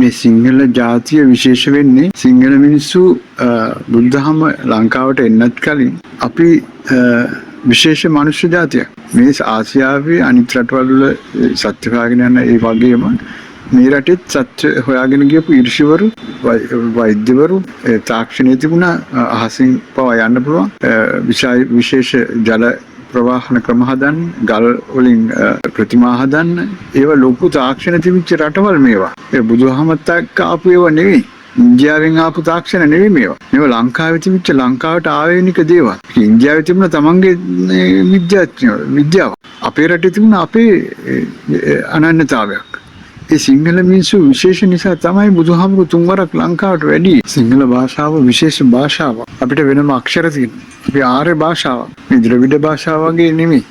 මේ සිංහල ජාතිය විශේෂ වෙන්නේ සිංහල මිනිස්සු බුද්ධහම ලංකාවට එන්නත් කලින් අපි විශේෂ මනුෂ්‍ය ජාතියක්. මේ ආසියාවේ අනිත් රටවල් වල සත්‍ය හොයාගෙන යන ඒ වගේම මේ රටෙත් සත්‍ය හොයාගෙන ගියපු ඍෂිවරු වෛද්‍යවරු තාක්ෂණයේ තිබුණ අහසින් පවා යන්න පුළුවන් විශේෂ ජල ප්‍රවාහන ක්‍රම හදන්න, ගල් වලින් ප්‍රතිමා හදන්න, ඒවා ලොකු තාක්ෂණ තිබිච්ච රටවල් මේවා. ඒ බුදුහමත් එක්ක ආපු ඒවා නෙවෙයි. ඉන්දියාවෙන් ආපු තාක්ෂණ නෙවෙයි මේවා. මේවා ලංකාවේ තිබිච්ච ලංකාවට ආවේනික දේවල්. ඉන්දියාවේ තිබුණ තමන්ගේ විද්‍යාව. අපේ රටේ තිබුණ අපේ අනන්‍යතාවයක්. ඒ සිංහල මිනිස්සු විශේෂ නිසා තමයි බුදුහාමුදුරු තුන්වරක් ලංකාවට වැඩි. සිංහල භාෂාව විශේෂ භාෂාවක්. අපිට වෙනම අක්ෂර තියෙනවා. අපි ආර්ය භාෂාවක්. මේ ද්‍රවිඩ භාෂාව වගේ නෙමෙයි.